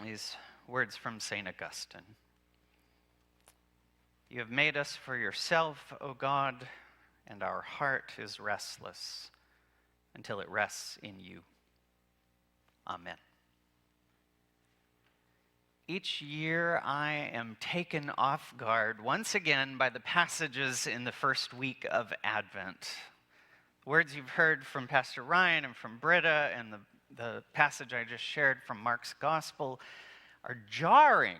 These words from St. Augustine. You have made us for yourself, O God, and our heart is restless until it rests in you. Amen. Each year I am taken off guard once again by the passages in the first week of Advent. Words you've heard from Pastor Ryan and from Britta and the passage I just shared from Mark's Gospel are jarring.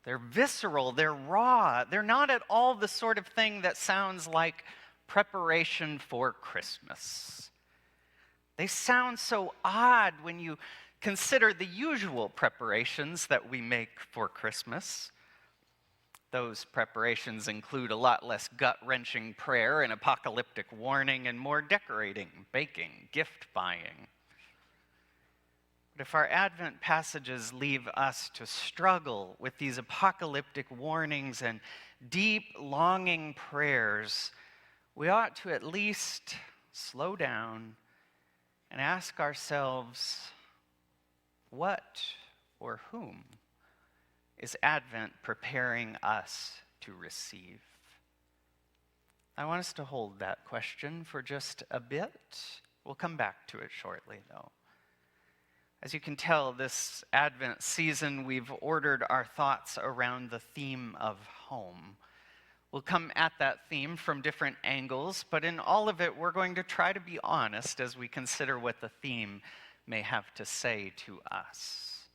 They're visceral, they're raw. They're not at all the sort of thing that sounds like preparation for Christmas. They sound so odd when you consider the usual preparations that we make for Christmas. Those preparations include a lot less gut-wrenching prayer and apocalyptic warning and more decorating, baking, gift buying. But if our Advent passages leave us to struggle with these apocalyptic warnings and deep longing prayers, we ought to at least slow down and ask ourselves, what or whom is Advent preparing us to receive? I want us to hold that question for just a bit. We'll come back to it shortly, though. As you can tell, this Advent season, we've ordered our thoughts around the theme of home. We'll come at that theme from different angles, but in all of it, we're going to try to be honest as we consider what the theme may have to say to us.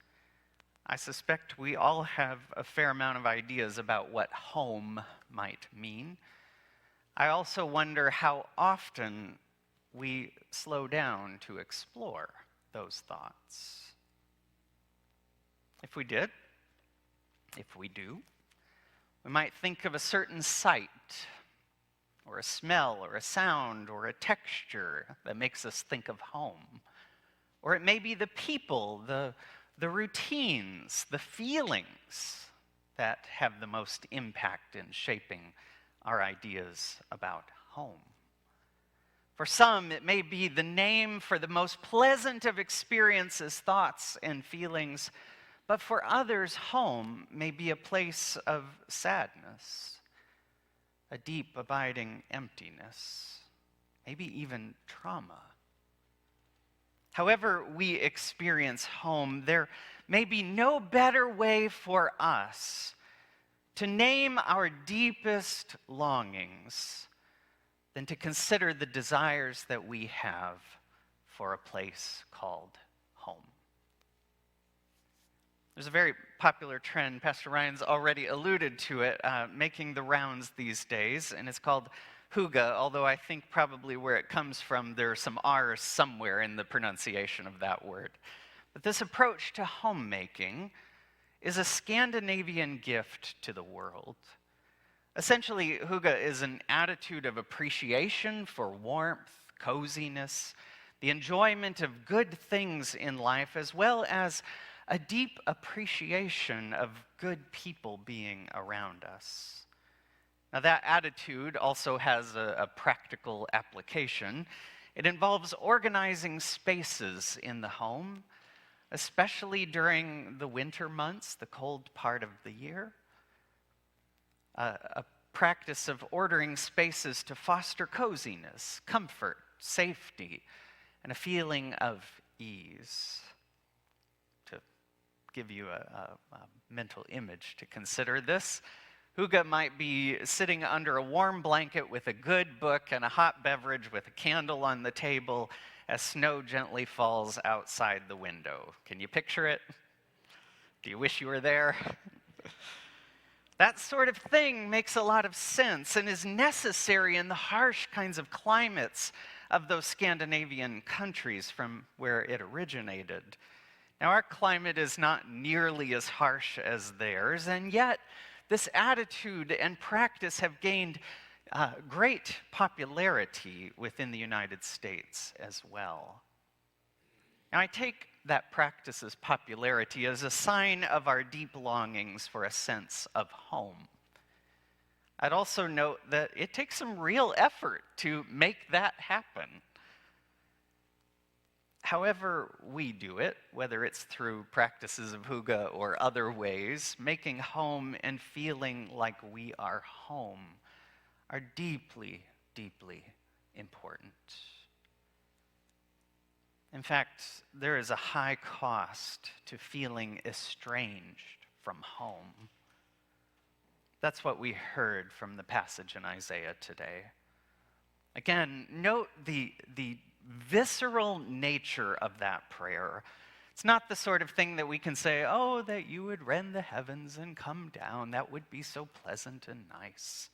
I suspect we all have a fair amount of ideas about what home might mean. I also wonder how often we slow down to explore those thoughts. If we do, we might think of a certain sight, or a smell, or a sound, or a texture that makes us think of home. Or it may be the people, the routines, the feelings that have the most impact in shaping our ideas about home. For some, it may be the name for the most pleasant of experiences, thoughts, and feelings. But for others, home may be a place of sadness, a deep, abiding emptiness, maybe even trauma. However we experience home, there may be no better way for us to name our deepest longings than to consider the desires that we have for a place called home. There's a very popular trend, Pastor Ryan's already alluded to it, making the rounds these days, and it's called hygge, although I think probably where it comes from, there are some R's somewhere in the pronunciation of that word. But this approach to homemaking is a Scandinavian gift to the world. Essentially, hygge is an attitude of appreciation for warmth, coziness, the enjoyment of good things in life, as well as a deep appreciation of good people being around us. Now, that attitude also has a practical application. It involves organizing spaces in the home, especially during the winter months, the cold part of the year. A practice of ordering spaces to foster coziness, comfort, safety, and a feeling of ease. To give you a mental image to consider this, hygge might be sitting under a warm blanket with a good book and a hot beverage with a candle on the table as snow gently falls outside the window. Can you picture it? Do you wish you were there? That sort of thing makes a lot of sense and is necessary in the harsh kinds of climates of those Scandinavian countries from where it originated. Now, our climate is not nearly as harsh as theirs, and yet this attitude and practice have gained great popularity within the United States as well. Now, I take that practice's popularity as a sign of our deep longings for a sense of home. I'd also note that it takes some real effort to make that happen. however we do it, whether it's through practices of hygge or other ways, making home and feeling like we are home are deeply, deeply important. In fact, there is a high cost to feeling estranged from home. That's what we heard from the passage in Isaiah today. Again, note the visceral nature of that prayer. It's not the sort of thing that we can say, oh, that you would rend the heavens and come down. That would be so pleasant and nice.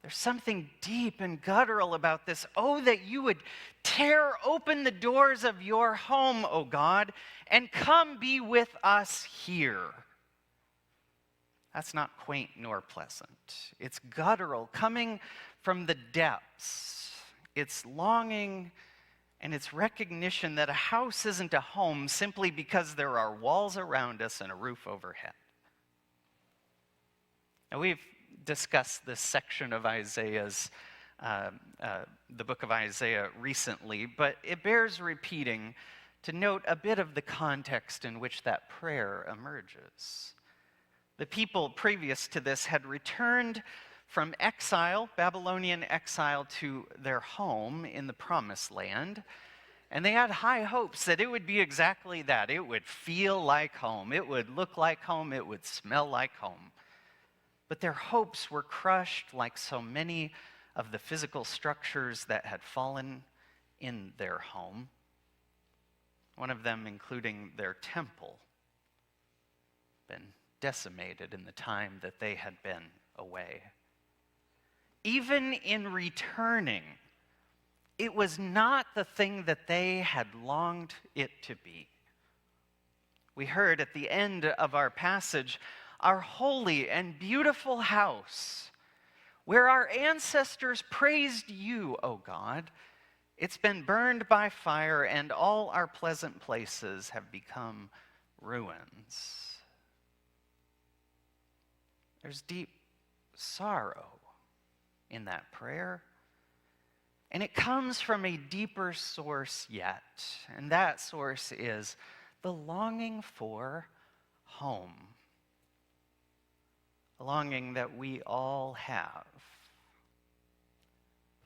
There's something deep and guttural about this. Oh, that you would tear open the doors of your home, O God, and come be with us here. That's not quaint nor pleasant. It's guttural, coming from the depths. It's longing and it's recognition that a house isn't a home simply because there are walls around us and a roof overhead. Now, we've discussed this section of Isaiah's, the book of Isaiah recently, but it bears repeating to note a bit of the context in which that prayer emerges. The people previous to this had returned from exile, Babylonian exile, to their home in the Promised Land, and they had high hopes that it would be exactly that. It would feel like home, it would look like home, it would smell like home. But their hopes were crushed like so many of the physical structures that had fallen in their home, one of them including their temple, been decimated in the time that they had been away. Even in returning, it was not the thing that they had longed it to be. We heard at the end of our passage, our holy and beautiful house, where our ancestors praised you, O God, it's been burned by fire, and all our pleasant places have become ruins. There's deep sorrow in that prayer, and it comes from a deeper source yet, and that source is the longing for home. A longing that we all have.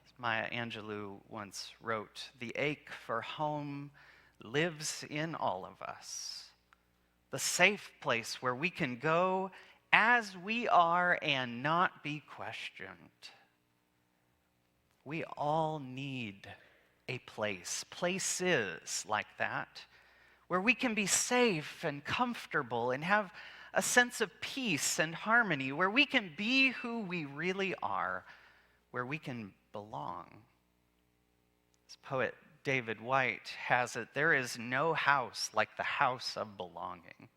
As Maya Angelou once wrote, the ache for home lives in all of us. The safe place where we can go as we are and not be questioned. We all need a place, places like that, where we can be safe and comfortable and have a sense of peace and harmony, where we can be who we really are, where we can belong. As poet David White has it, there is no house like the house of belonging.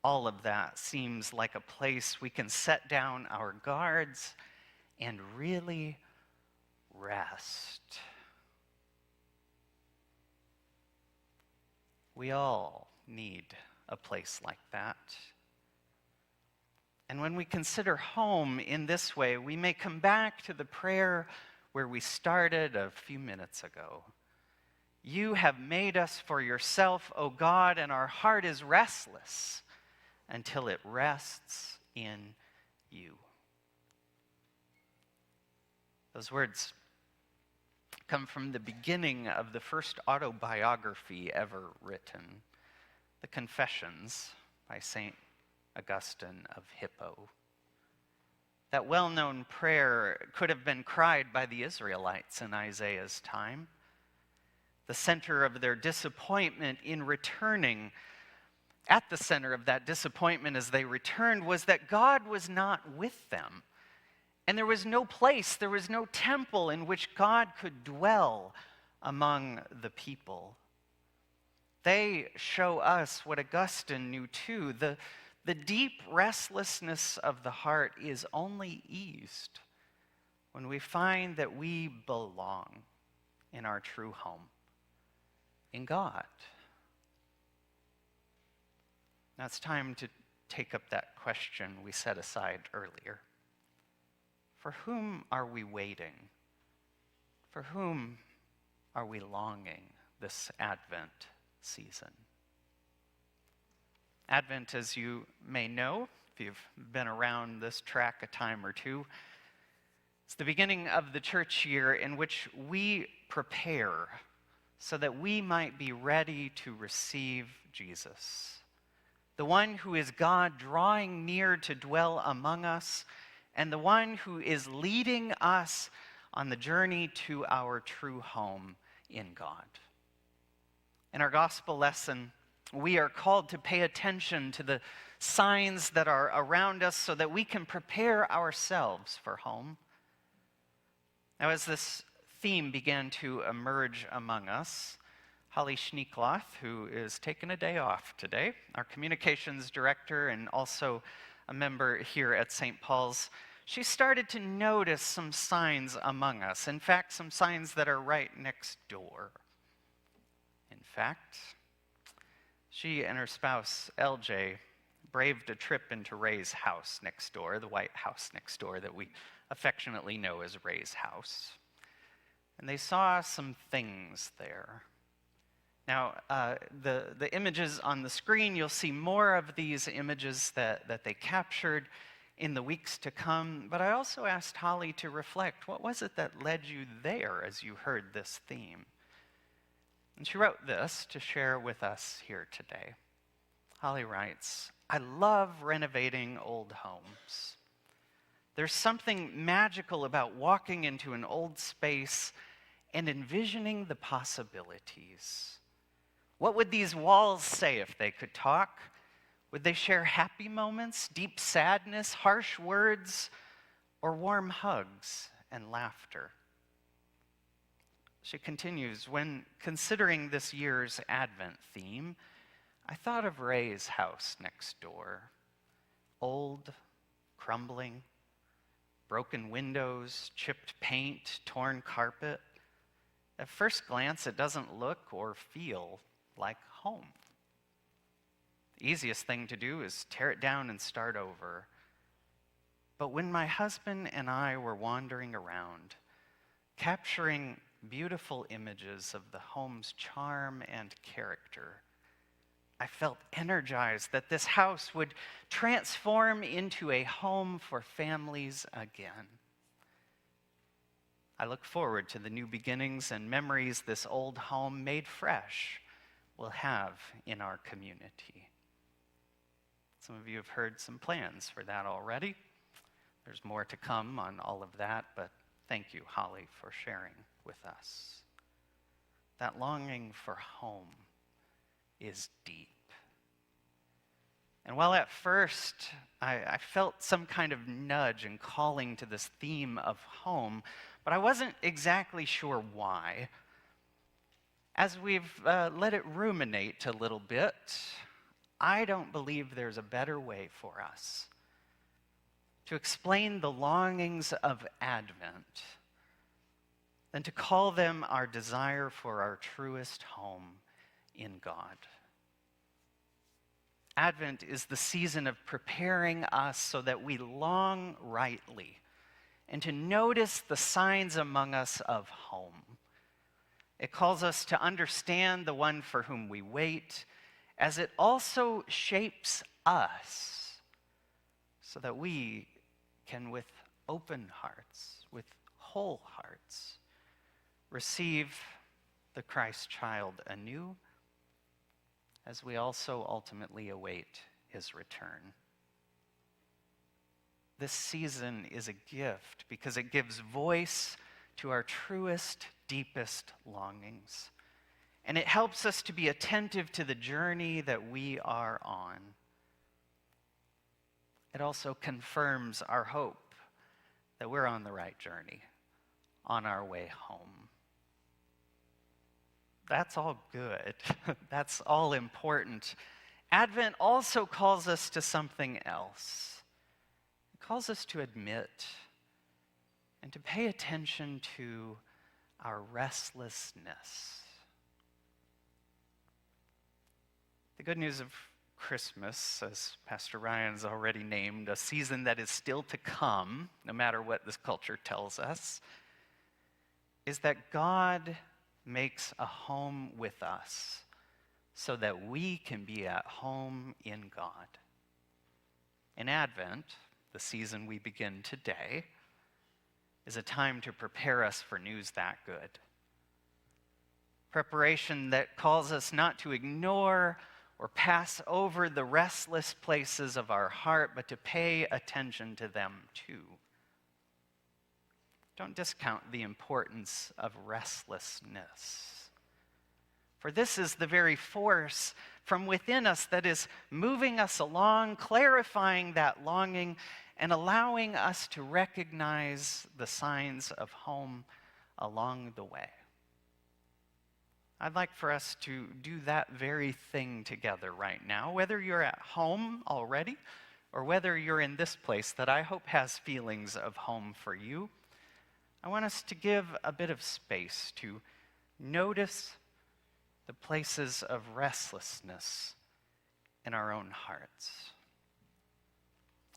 All of that seems like a place we can set down our guards and really rest. We all need a place like that. And when we consider home in this way, we may come back to the prayer where we started a few minutes ago. You have made us for yourself, O God, and our heart is restless until it rests in you. Those words come from the beginning of the first autobiography ever written, the Confessions by St. Augustine of Hippo. That well-known prayer could have been cried by the Israelites in Isaiah's time. The center of their disappointment in returning, at the center of that disappointment as they returned, was that God was not with them. And there was no place, there was no temple in which God could dwell among the people. They show us what Augustine knew too. The deep restlessness of the heart is only eased when we find that we belong in our true home, in God. Now it's time to take up that question we set aside earlier. For whom are we waiting? For whom are we longing this Advent season? Advent, as you may know, if you've been around this track a time or two, it's the beginning of the church year in which we prepare so that we might be ready to receive Jesus, the one who is God drawing near to dwell among us, and the one who is leading us on the journey to our true home in God. In our gospel lesson, we are called to pay attention to the signs that are around us so that we can prepare ourselves for home. Now, as this theme began to emerge among us, Holly Schneekloth, who is taking a day off today, our communications director and also a member here at St. Paul's, she started to notice some signs among us. In fact, some signs that are right next door. In fact, she and her spouse, LJ, braved a trip into Ray's house next door, the White House next door that we affectionately know as Ray's house. And they saw some things there. Now, the images on the screen, you'll see more of these images that they captured in the weeks to come. But I also asked Holly to reflect, what was it that led you there as you heard this theme? And she wrote this to share with us here today. Holly writes, "I love renovating old homes. There's something magical about walking into an old space and envisioning the possibilities. What would these walls say if they could talk? Would they share happy moments, deep sadness, harsh words, or warm hugs and laughter?" She continues, "When considering this year's Advent theme, I thought of Ray's house next door. Old, crumbling, broken windows, chipped paint, torn carpet. At first glance, it doesn't look or feel like home. The easiest thing to do is tear it down and start over. But when my husband and I were wandering around, capturing beautiful images of the home's charm and character, I felt energized that this house would transform into a home for families again. I look forward to the new beginnings and memories this old home made fresh will have in our community." Some of you have heard some plans for that already. There's more to come on all of that, but thank you, Holly, for sharing with us. That longing for home is deep. And while at first I felt some kind of nudge and calling to this theme of home, but I wasn't exactly sure why. As we've let it ruminate a little bit, I don't believe there's a better way for us to explain the longings of Advent than to call them our desire for our truest home in God. Advent is the season of preparing us so that we long rightly and to notice the signs among us of home. It calls us to understand the one for whom we wait, as it also shapes us so that we can, with open hearts, with whole hearts, receive the Christ child anew, as we also ultimately await his return. This season is a gift because it gives voice to our truest, deepest longings. And it helps us to be attentive to the journey that we are on. It also confirms our hope that we're on the right journey, on our way home. That's all good. That's all important. Advent also calls us to something else. It calls us to admit and to pay attention to our restlessness. The good news of Christmas, as Pastor Ryan's already named, a season that is still to come, no matter what this culture tells us, is that God makes a home with us so that we can be at home in God. In Advent, the season we begin today, is a time to prepare us for news that good. Preparation that calls us not to ignore or pass over the restless places of our heart, but to pay attention to them too. Don't discount the importance of restlessness. For this is the very force from within us that is moving us along, clarifying that longing, and allowing us to recognize the signs of home along the way. I'd like for us to do that very thing together right now, whether you're at home already or whether you're in this place that I hope has feelings of home for you. I want us to give a bit of space to notice the places of restlessness in our own hearts.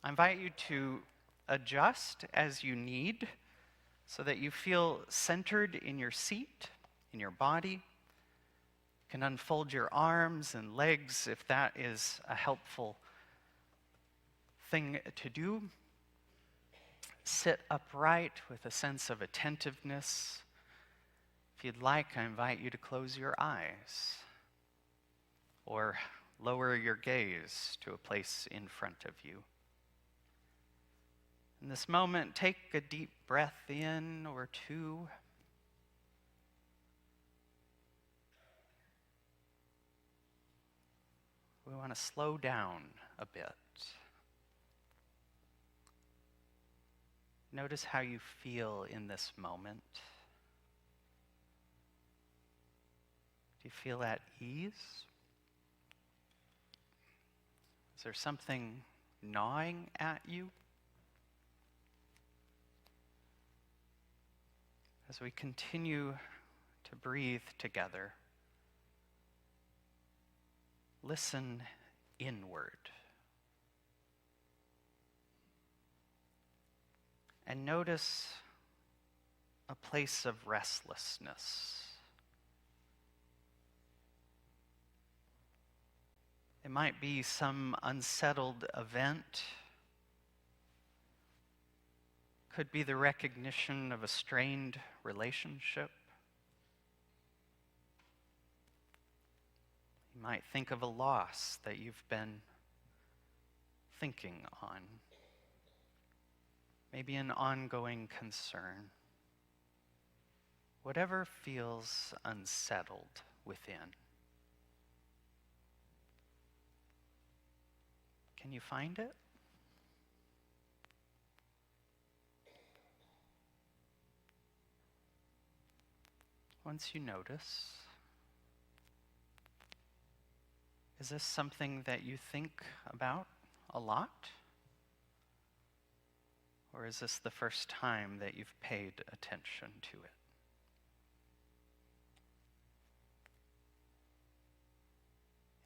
I invite you to adjust as you need so that you feel centered in your seat, in your body. You can unfold your arms and legs if that is a helpful thing to do. Sit upright with a sense of attentiveness. If you'd like, I invite you to close your eyes or lower your gaze to a place in front of you. In this moment, take a deep breath in or two. We want to slow down a bit. Notice how you feel in this moment. Do you feel at ease? Is there something gnawing at you? As we continue to breathe together, listen inward. And notice a place of restlessness. It might be some unsettled event. Could be the recognition of a strained relationship. You might think of a loss that you've been thinking on. Maybe an ongoing concern. Whatever feels unsettled within. Can you find it? Once you notice, is this something that you think about a lot? Or is this the first time that you've paid attention to it?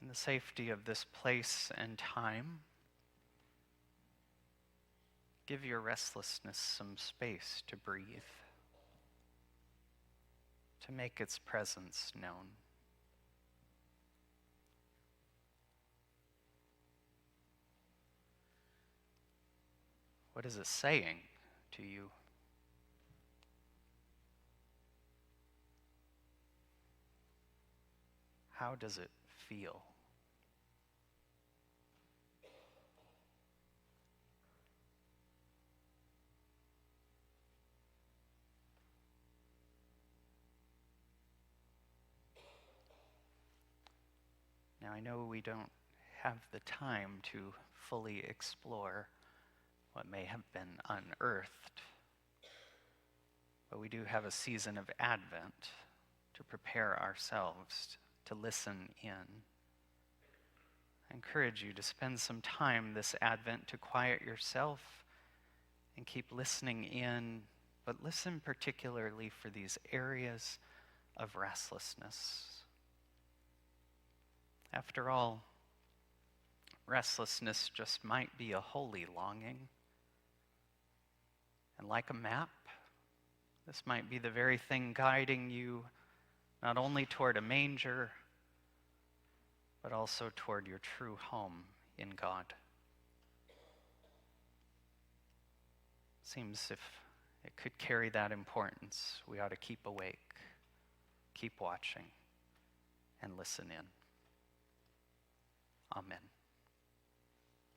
In the safety of this place and time, give your restlessness some space to breathe, to make its presence known. What is it saying to you? How does it feel? Now, I know we don't have the time to fully explore what may have been unearthed, but we do have a season of Advent to prepare ourselves to listen in. I encourage you to spend some time this Advent to quiet yourself and keep listening in, but listen particularly for these areas of restlessness. After all, restlessness just might be a holy longing. And like a map, this might be the very thing guiding you not only toward a manger, but also toward your true home in God. Seems if it could carry that importance, we ought to keep awake, keep watching, and listen in. Amen.